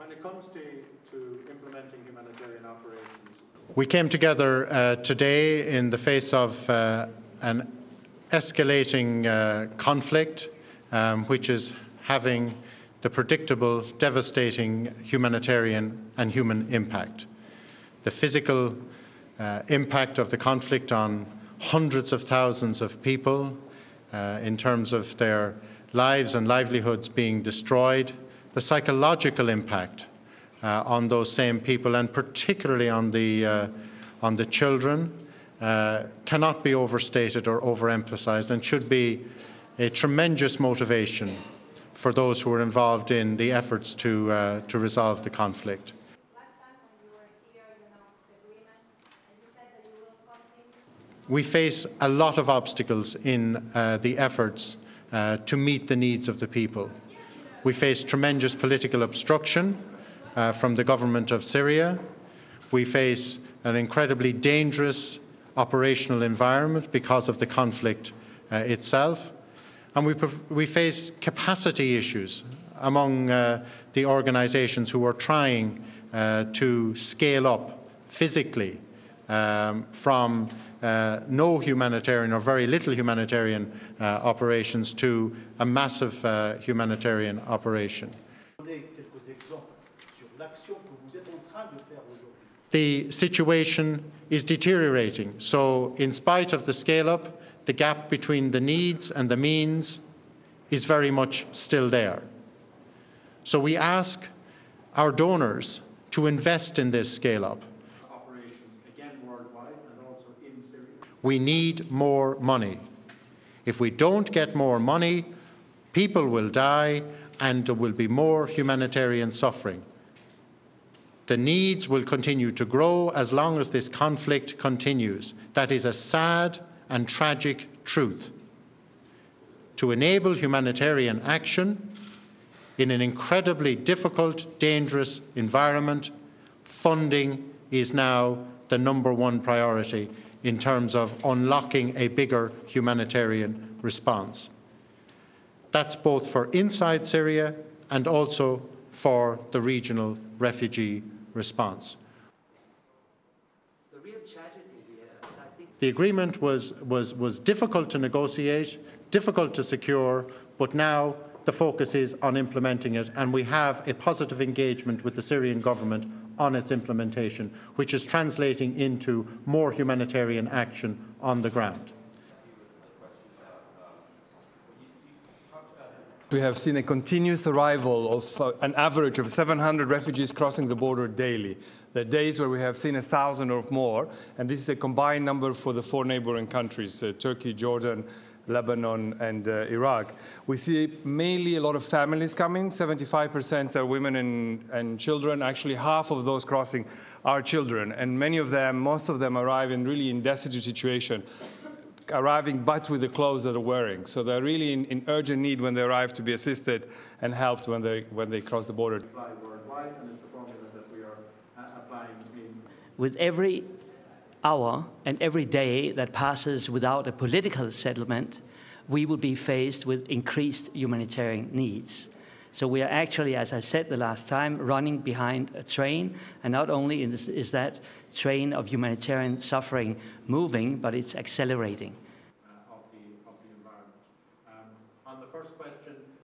When it comes to implementing humanitarian operations, we came together today in the face of an escalating conflict, which is having the predictable, devastating humanitarian and human impact. The physical impact of the conflict on hundreds of thousands of people in terms of their lives and livelihoods being destroyed, the psychological impact on those same people, and particularly on the children, cannot be overstated or overemphasized, and should be a tremendous motivation for those who are involved in the efforts to resolve the conflict. Last time when you were here, you announced the agreement, and you said that you will continue. We face a lot of obstacles in the efforts to meet the needs of the people. We face tremendous political obstruction from the government of Syria. We face an incredibly dangerous operational environment because of the conflict itself. And we face capacity issues among the organizations who are trying to scale up physically from no humanitarian or very little humanitarian operations to a massive humanitarian operation. The situation is deteriorating, so in spite of the scale-up, the gap between the needs and the means is very much still there. So we ask our donors to invest in this scale-up. Operations again worldwide and also in Syria. We need more money. If we don't get more money, people will die and there will be more humanitarian suffering. The needs will continue to grow as long as this conflict continues. That is a sad and tragic truth. To enable humanitarian action in an incredibly difficult, dangerous environment, funding is now the #1 priority in terms of unlocking a bigger humanitarian response. That's both for inside Syria and also for the regional refugee response. The real tragedy here, I think the agreement was difficult to negotiate, difficult to secure, but now the focus is on implementing it, and we have a positive engagement with the Syrian government on its implementation, which is translating into more humanitarian action on the ground. We have seen a continuous arrival of an average of 700 refugees crossing the border daily. There are days where we have seen 1,000 or more, and this is a combined number for the 4 neighboring countries, Turkey, Jordan, Lebanon, and Iraq. We see mainly a lot of families coming. 75% are women and children. Actually, half of those crossing are children, and many of them, most of them arrive in destitute situation, arriving but with the clothes that they're wearing. So they're really in urgent need when they arrive to be assisted and helped when they cross the border. with every hour and every day that passes without a political settlement, we will be faced with increased humanitarian needs. So we are actually, as I said the last time, running behind a train, and not only is that train of humanitarian suffering moving, but it's accelerating. Of the environment. On the first question,